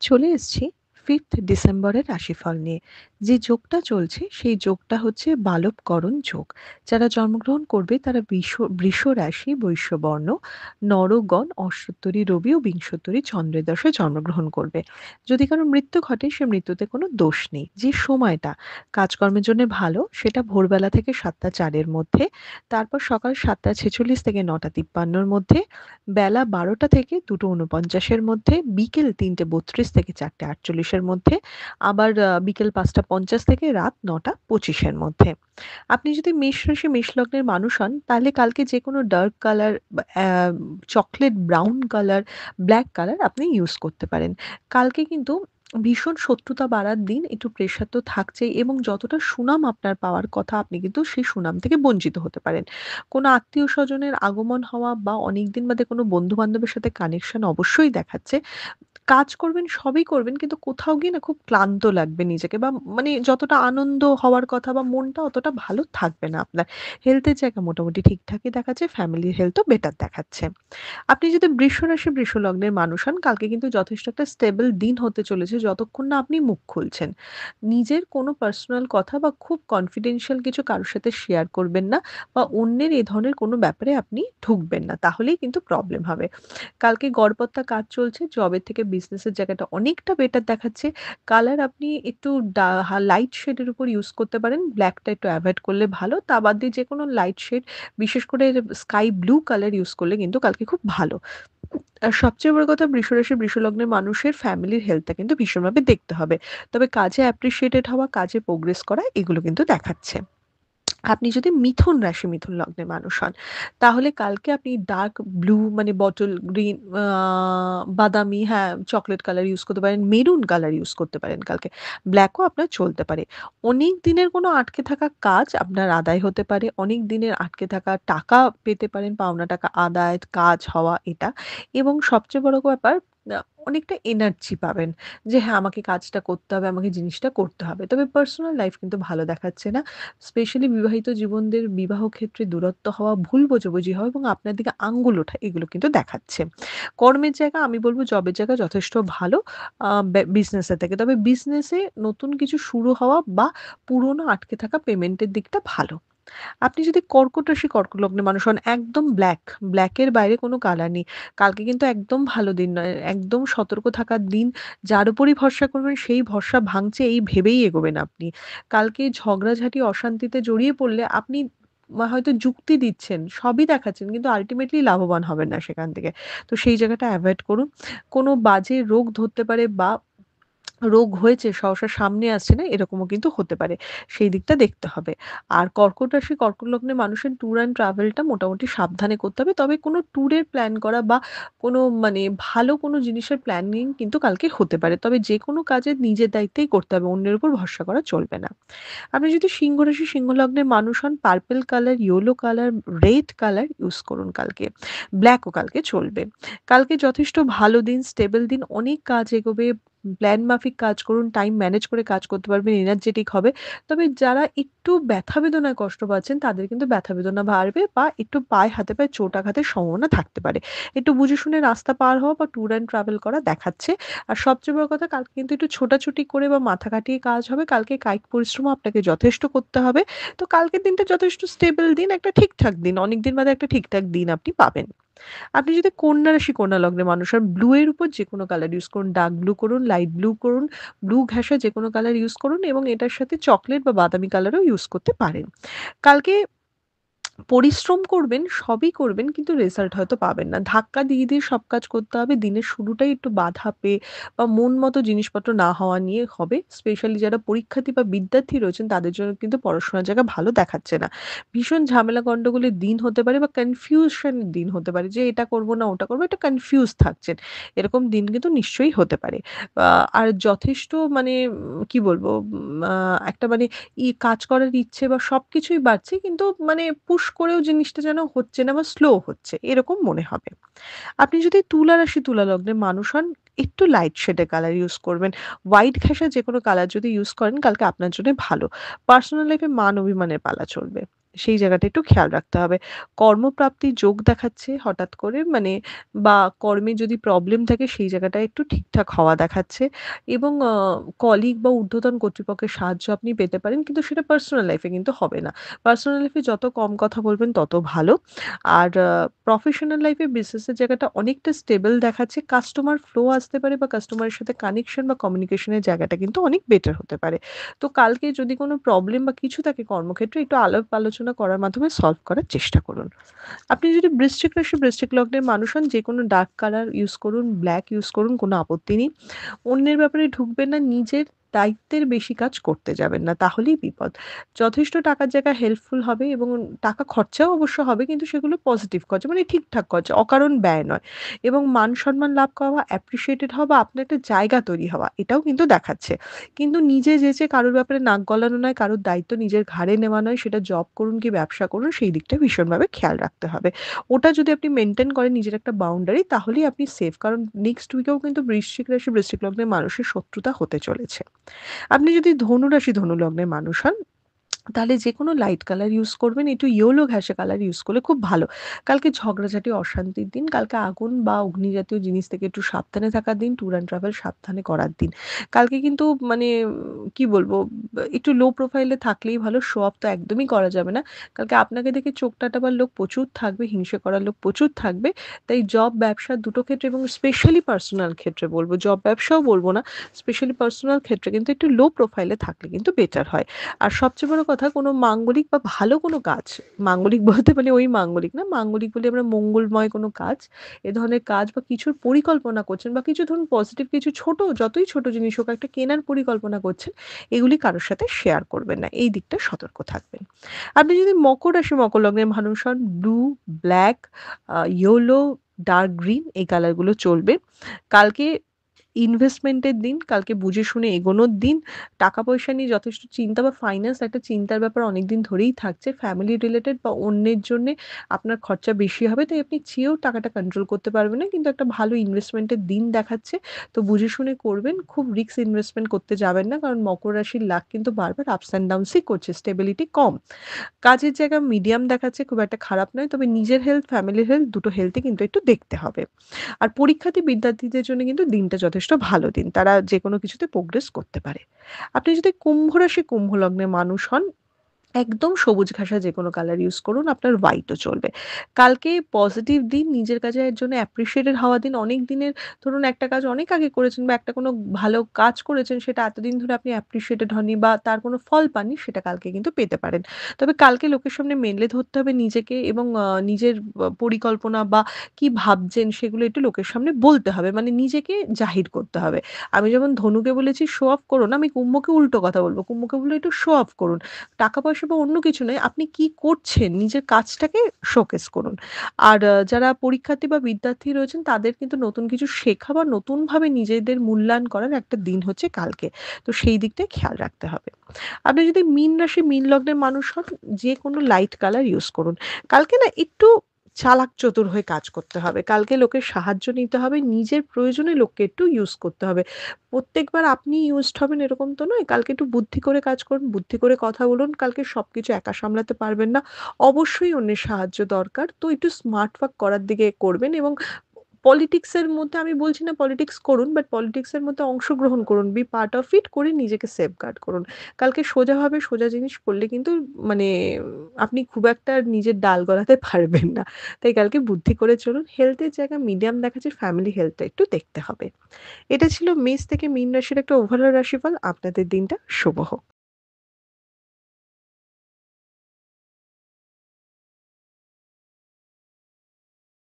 চলে এসেছি 5th ডিসেম্বরের রাশিফল নিয়ে। যে যোগটা চলছে সেই যোগটা হচ্ছে বালবকরণ যোগ। যারা জন্মগ্রহণ করবে তারা বৃষ রাশি, বৈশ্য বর্ণ, নরগণ, অশ্বত্তরী রবি ও বিংশোত্তরী চন্দ্রের দশায় জন্মগ্রহণ করবে। যদি কারো মৃত্যু ঘটে সে মৃত্যুতে কোনো দোষ নেই। যে সময়টা কাজকর্মের জন্য ভালো সেটা ভোরবেলা থেকে ৭টা ৪ এর মধ্যে, তারপর সকাল ৭টা ৪৬ থেকে ৯টা ৫৩ মধ্যে, বেলা ১২টা থেকে ২টো ৪৯ এর মধ্যে, বিকেল ৩টে ৩২ থেকে ৪টে ৪৮ এর মধ্যে, আবার বিকেল ৫টা ৫০ থেকে রাত ৯টা ২৫ এর মধ্যে। আপনি যদি মেষ রাশি মেষ লগ্নের মানুষ হন তাহলে কালকে যেকোনো ডার্ক কালার বা chocolate brown colour, black colour আপনি ইউজ করতে পারেন। কালকে কিন্তু ভীষণ শত্রুতা বাড়ার দিন, একটু প্রেশার তো থাকছেই এবং যতটা সুনাম আপনার পাওয়ার কথা আপনি কিন্তু সেই সুনাম থেকে বঞ্চিত হতে পারেন। কোনো আত্মীয়-স্বজনের আগমন হওয়া বা অনেকদিন বাদে কোনো বন্ধু-বান্ধবের সাথে কানেকশন অবশ্যই দেখাচ্ছে। কাজ করবেন, সবই করবেন কিন্তু কোথাও গিয়ে না খুব ক্লান্ত লাগবে নিজেকে বা মানে যতটা আনন্দ হওয়ার কথা বা মনটা অতটা ভালো থাকবে না আপনার। হেলথের জায়গা মোটামুটি ঠিকঠাকই দেখাচ্ছে, ফ্যামিলির হেলথও বেটার দেখাচ্ছে। আপনি যদি বৃষ রাশি, বৃষ লগ্নের মানুষ হন, কালকে কিন্তু যথেষ্ট একটা স্টেবল দিন হতে চলেছে যতক্ষণ না আপনি মুখ খুলছেন। নিজের কোনো পার্সোনাল কথা বা খুব কনফিডেনশিয়াল কিছু কারো সাথে শেয়ার করবেন না বা অন্যের এ ধরনের কোনো ব্যাপারে আপনি ঢুকবেন না। তাহলেই কিন্তু প্রবলেম হবে। কালকে গড়পড়তা কাজ চলছে, জবের থেকে বিজনেসের জায়গাটা অনেকটা বেটার দেখাচ্ছে। কালার আপনি একটু লাইট শেডের উপর ইউজ করতে পারেন। ব্লাকটা একটু এভয়েড করলে ভালো। তা বাদ দিয়ে যেকোনো লাইট শেড, বিশেষ করে স্কাই ব্লু কালার ইউজ করলে কিন্তু কালকে খুব ভালো। আর সবচেয়ে বড় কথা, বৃষরাশি, বৃষলগ্নের মানুষের ফ্যামিলির হেলথটা কিন্তু ভীষণভাবে দেখতে হবে। তবে কাজে অ্যাপ্রিশিয়েটেড হওয়া, কাজে প্রোগ্রেস করা এগুলো কিন্তু দেখাচ্ছে। আপনি যদি মিথুন রাশি, মিথুন লগ্নের মানুষ হন, তাহলে কালকে আপনি ডার্ক ব্লু মানে বটল গ্রিন, বাদামি, হ্যাঁ, চকোলেট কালার ইউজ করতে পারেন, মেরুন কালার ইউজ করতে পারেন কালকে। ব্লাকও আপনার চলতে পারে। অনেক দিনের কোনো আটকে থাকা কাজ আপনার আদায় হতে পারে। অনেক দিনের আটকে থাকা টাকা পেতে পারেন, পাওনা টাকা আদায়, কাজ হওয়া এটা। এবং সবচেয়ে বড় ব্যাপার, আ অনেকটা এনার্জি পাবেন যে হ্যাঁ, আমাকে কাজটা করতে হবে, আমাকে জিনিসটা করতে হবে। তবে পার্সোনাল লাইফ কিন্তু ভালো দেখাচ্ছে না। স্পেশালি বিবাহিত জীবনদের বিবাহ ক্ষেত্রে দূরত্ব হওয়া, ভুল বোঝাবুঝি হওয়া এবং আপনার দিকে আঙ্গুল ওঠা এগুলো কিন্তু দেখাচ্ছে। কর্মের জায়গা আমি বলব জবের জায়গা যথেষ্ট ভালো বিজনেসের থেকে। তবে বিজনেসে নতুন কিছু শুরু হওয়া বা পুরনো আটকে থাকা পেমেন্টের দিকটা ভালো। আপনি যদি কর্কট রাশি, কর্কট লগ্নের মানুষ হন, একদম ব্ল্যাক, ব্ল্যাকের বাইরে কোনো কালার নেই। কালকে কিন্তু একদম ভালো দিন নয়। একদম সতর্ক থাকার দিন। যার উপরই ভরসা করবেন সেই ভরসা ভাঙছে এই ভেবেই এগোবেন আপনি। কালকে ঝগড়াঝাটি, অশান্তিতে জড়িয়ে পড়লে আপনি হয়তো যুক্তি দিচ্ছেন, সবই দেখাচ্ছেন কিন্তু আল্টিমেটলি লাভবান হবেন না সেখান থেকে। তো সেই জায়গাটা এভয়েড করুন। কোনো বাজে রোগ ধরতে পারে বা রোগ হয়েছে সহসা সামনে আসছে না এরকমও কিন্তু হতে পারে। সেই দিকটা দেখতে হবে। আর কর্কট রাশি, কর্কট লগ্নের মানুষের ট্যুর অ্যান্ড ট্রাভেলটা মোটামুটি সাবধানে করতে হবে। তবে কোনো ট্যুরের প্ল্যান করা বা কোনো মানে ভালো কোনো জিনিসের প্ল্যানিং কিন্তু কালকে হতে পারে। তবে যেকোনো কাজে নিজের দায়িত্বেই করতে হবে। অন্যের উপর ভরসা করা চলবে না। আপনি যদি সিংহ রাশি, সিংহ লগ্নের মানুষ হন, purple colour, yellow colour, red colour use করুন কালকে। ব্লাকও কালকে চলবে। কালকে যথেষ্ট ভালো দিন, স্টেবল দিন। অনেক কাজ এগোবে। প্ল্যান মাফিক কাজ করুন, টাইম ম্যানেজ করে কাজ করতে পারবেন, এনার্জেটিক হবে। তবে যারা একটু ব্যথা বেদনায় কষ্ট পাচ্ছেন তাদের কিন্তু ব্যথা বেদনা বাড়বে বা একটু পায়ে হাতে পায়ে চোট আঘাতের সম্ভাবনা থাকতে পারে। একটু বুঝে শুনে রাস্তা পার হওয়া বা ট্যুর অ্যান্ড ট্রাভেল করা দেখাচ্ছে। আর সবচেয়ে বড় কথা, কালকে কিন্তু একটু ছোটাছুটি করে বা মাথা খাটিয়ে কাজ হবে। কালকে কায়িক পরিশ্রমও আপনাকে যথেষ্ট করতে হবে। তো কালকের দিনটা যথেষ্ট স্টেবল দিন, একটা ঠিকঠাক দিন। অনেকদিন বাদে একটা ঠিকঠাক দিন আপনি পাবেন। আপনি যদি কন্যা রাশি, কন্যা লগ্নের মানুষ হন, ব্লু এর উপর যেকোনো কালার ইউজ করুন। ডার্ক ব্লু করুন, লাইট ব্লু করুন, ব্লু ঘেঁষা যেকোনো কালার ইউজ করুন এবং এটার সাথে চকোলেট বা বাদামি কালারও ইউজ করতে পারেন। কালকে পরিশ্রম করবেন, সবই করবেন কিন্তু রেজাল্ট হয়তো পাবেন না। ধাক্কা দিয়ে সব কাজ করতে হবে। দিনের শুরুটাই একটু বাধা পেয়ে বা মন মতো জিনিসপত্র না হওয়া নিয়ে হবে। স্পেশালি যারা পরীক্ষার্থী বা বিদ্যার্থী রয়েছেন তাদের জন্য কিন্তু পড়াশোনার জায়গা ভালো দেখাচ্ছে না। ভীষণ ঝামেলা গন্ডগোলের দিন হতে পারে বা কনফিউশন এর দিন হতে পারে যে এটা করব না ওটা করব, একটা কনফিউজ থাকছেন। এরকম দিন কিন্তু নিশ্চয়ই হতে পারে। আ আর যথেষ্ট মানে কি বলবো, একটা মানে কাজ করার ইচ্ছে বা সবকিছুই বাড়ছে কিন্তু মানে পুশ করেও জিনিসটা যেন হচ্ছে না বা স্লো হচ্ছে এরকম মনে হবে। আপনি যদি তুলা রাশি, তুলা লগ্নের মানুষ হন, একটু লাইট শেডের কালার ইউজ করবেন। হোয়াইট ঘেঁষা যেকোনো কালার যদি ইউজ করেন কালকে আপনার জন্য ভালো। পার্সোনাল লাইফে মান অভিমানের পালা চলবে। সেই জায়গাটা একটু খেয়াল রাখতে হবে। কর্মপ্রাপ্তির যোগ দেখাচ্ছে হঠাৎ করে মানে বা কর্মে যদি প্রবলেম থাকে সেই জায়গাটা একটু ঠিকঠাক হওয়া দেখাচ্ছে এবং কলিগ বা ঊর্ধ্বতন কর্তৃপক্ষের সাহায্য আপনি পেতে পারেন। কিন্তু সেটা পার্সোনাল লাইফ এ কিন্তু হবে না। পার্সোনাল লাইফ এ যত কম কথা বলবেন তত ভালো। আর প্রফেশনাল লাইফ এ বিজনেস এর জায়গাটা অনেকটা স্টেবল দেখাচ্ছে। কাস্টমার ফ্লো আসতে পারে বা কাস্টমারের সাথে কানেকশন বা কমিউনিকেশন এর জায়গাটা কিন্তু অনেক বেটার হতে পারে। তো কালকে যদি কোনো প্রবলেম বা কিছু থাকে কর্মক্ষেত্রে একটু আলাপ আলোচনা করার মাধ্যমে সলভ করার চেষ্টা করুন। আপনি যদি বৃশ্চিক রাশি বৃশ্চিক লগ্নের মানুষ হন যেকোনো ডার্ক কালার ইউজ করুন, ব্ল্যাক ইউজ করুন, কোনো আপত্তি নেই। অন্যের ব্যাপারে ঢুকবেন না, নিজের দায়িত্বের বেশি কাজ করতে যাবেন না, তাহলেই বিপদ। যথেষ্ট টাকার জায়গায় হেল্পফুল হবে এবং টাকা খরচাও অবশ্য হবে কিন্তু সেগুলো পজিটিভ খরচা মানে ঠিকঠাক খরচা, অকারণ ব্যয় নয়। এবং মান-সম্মান লাভ করা, অ্যাপ্রিশিয়েটেড হওয়া বা আপনার একটা জায়গা তৈরি হওয়া এটাও কিন্তু দেখাচ্ছে। কিন্তু নিজে যেচে কারোর ব্যাপারে নাক গলানো নয়, কারোর দায়িত্ব নিজের ঘাড়ে নেওয়া নয়, সেটা জব করুন কি ব্যবসা করুন সেই দিকটা ভীষণভাবে খেয়াল রাখতে হবে। ওটা যদি আপনি মেইনটেইন করেন নিজের একটা বাউন্ডারি তাহলেই আপনি সেফ। কারণ নেক্সট উইকেও কিন্তু বৃশ্চিক রাশি, বৃশ্চিক লগ্নের মানুষের শত্রুতা হতে চলেছে। আপনি যদি ধনু রাশি, ধনু লগ্নের মানুষ হন তাহলে যেকোনো লাইট কালার ইউজ করবেন। একটু ইয়েলো ঘ্যাসে কালার ইউজ করলে খুব ভালো। কালকে ঝগড়াঝাটি, অশান্তির দিন। কালকে আগুন বা অগ্নি জাতীয় জিনিস থেকে একটু সাবধানে থাকার দিন। ট্যুর অ্যান্ড ট্রাভেল সাবধানে করার দিন। কালকে কিন্তু মানে কি বলবো? একটু লো প্রোফাইল এ থাকলেই ভালো। শো অফ তো একদমই করা যাবে না। কালকে আপনাকে দেখে চোখ টাটাবার লোক প্রচুর থাকবে, হিংসে করার লোক প্রচুর থাকবে। তাই জব, ব্যবসা দুটো ক্ষেত্রে এবং স্পেশালি পার্সোনাল ক্ষেত্রে বলব, জব ব্যবসাও বলব না। স্পেশালি পার্সোনাল ক্ষেত্রে কিন্তু একটু লো প্রোফাইল এ থাকলে কিন্তু বেটার হয়। আর সবচেয়ে বড় কথা কোনো মাঙ্গলিক বা ভালো কোনো কাজ, মাঙ্গলিক বলতে মানে ওই মাঙ্গলিক না, মাঙ্গলিক বলি আমরা মঙ্গলময় কোনো কাজ, এ ধরনের কাজ বা কিছুর পরিকল্পনা করছেন বা কিছু ধরুন পজিটিভ কিছু ছোট, যতই ছোট জিনিস হোক একটা কেনার পরিকল্পনা করছেন, এগুলি কারো সাথে শেয়ার করবেন না। এই দিকটা সতর্ক থাকবেন। আপনি যদি মকর রাশি, মকর লগ্নের মানুষ হন, blue, black, yellow, dark green এই কালারগুলো চলবে। কালকে ইনভেস্টমেন্টের দিন, কালকে বুঝে শুনে এগোনোর দিন। টাকা-পয়সা নিয়ে যথেষ্ট চিন্তা বা ফাইন্যান্স একটা চিন্তার ব্যাপার অনেকদিন ধরেই থাকছে। ফ্যামিলি রিলেটেড বা অন্যের জন্যে আপনার খরচা বেশি হবে। তাই আপনি চেয়েও টাকাটা কন্ট্রোল করতে পারবেন না। কিন্তু একটা ভালো ইনভেস্টমেন্টের দিন দেখাচ্ছে। তো বুঝে শুনে করবেন। খুব রিস্ক ইনভেস্টমেন্ট করতে যাবেন না। কারণ মকর রাশির লাক কিন্তু বারবার আপস অ্যান্ড ডাউনসই করছে। স্টেবিলিটি কম। কাজের জায়গা মিডিয়াম দেখাচ্ছে, খুব একটা খারাপ নয়। তবে নিজের হেলথ, ফ্যামিলির হেলথ দুটো হেলথই কিন্তু একটু দেখতে হবে। আর পরীক্ষার্থী বিদ্যার্থীদের জন্য কিন্তু দিনটা যথেষ্ট ভালো দিন। তারা যেকোনো কিছুতে প্রোগ্রেস করতে পারে। আপনি যদি কুম্ভ রাশি, কুম্ভ লগ্নের মানুষ হন, একদম সবুজ ঘাসা যেকোনো কালার ইউজ করুন, আপনার হোয়াইটও চলবে। কালকে পজিটিভ দিন, নিজের কাজের জন্য অ্যাপ্রিশিয়েটেড হওয়া দিন। অনেক দিনের ধরুন একটা কাজ অনেক আগে করেছেন বা একটা কোনো ভালো কাজ করেছেন সেটা এতদিন ধরে আপনি অ্যাপ্রিশিয়েটেড হননি বা তার কোনো ফল পাননি সেটা কালকে কিন্তু পেতে পারেন। তবে কালকে লোকের সামনে মেলে ধরতে হবে নিজেকে এবং নিজের পরিকল্পনা বা কি ভাবছেন সেগুলো একটু লোকের সামনে বলতে হবে। মানে নিজেকে জাহির করতে হবে। আমি যেমন ধনুকে বলেছি শো অফ করো না, আমি কুম্ভকে উল্টো কথা বলব। কুম্ভকে বলব একটু শো অফ করুন। টাকা-পয়সা বা অন্য কিছু নয়, আপনি কি করছেন নিজের কাজটাকে শোকেস করুন। আর যারা পরীক্ষার্থী বা বিদ্যার্থী রয়েছেন তাদের কিন্তু নতুন কিছু শেখা বা নতুনভাবে নিজেদের মূল্যায়ন করার একটা দিন হচ্ছে কালকে। তো সেই দিকটায় খেয়াল রাখতে হবে। আপনি যদি মীন রাশি, মীন লগ্নের মানুষ হন, যেকোনো লাইট কালার ইউজ করুন। কালকে না একটু চালাক চতুর হয়ে কাজ করতে হবে। কালকে লোকের সাহায্য নিতে হবে, নিজের প্রয়োজনে লোককে একটু ইউজ করতে হবে। প্রত্যেকবার আপনি ইউজড হবেন এরকম তো নয়। কালকে একটু বুদ্ধি করে কাজ করুন, বুদ্ধি করে কথা বলুন। কালকে সবকিছু একা সামলাতে পারবেন না। অবশ্যই অন্যের সাহায্য দরকার। তো একটু স্মার্ট ওয়ার্ক করার দিকে করবেন এবং পলিটিক্স এর মধ্যে আমি বলছি না পলিটিক্স করুন, বাট পলিটিক্স এর মধ্যে অংশগ্রহণ করুন। বি পার্ট অফ ইট, করে নিজেকে সেফগার্ড করুন। কালকে সোজাভাবে সোজা জিনিস করলে কিন্তু মানে আপনি খুব একটা আর নিজের ডাল গলাতে পারবেন না। তাই কালকে বুদ্ধি করে চলুন। হেলথের জায়গায় মিডিয়াম দেখাচ্ছে, ফ্যামিলি হেলথটা একটু দেখতে হবে। এটা ছিল মেষ থেকে মীন রাশির একটা ওভারঅল রাশিফল। আপনাদের দিনটা শুভ হোক।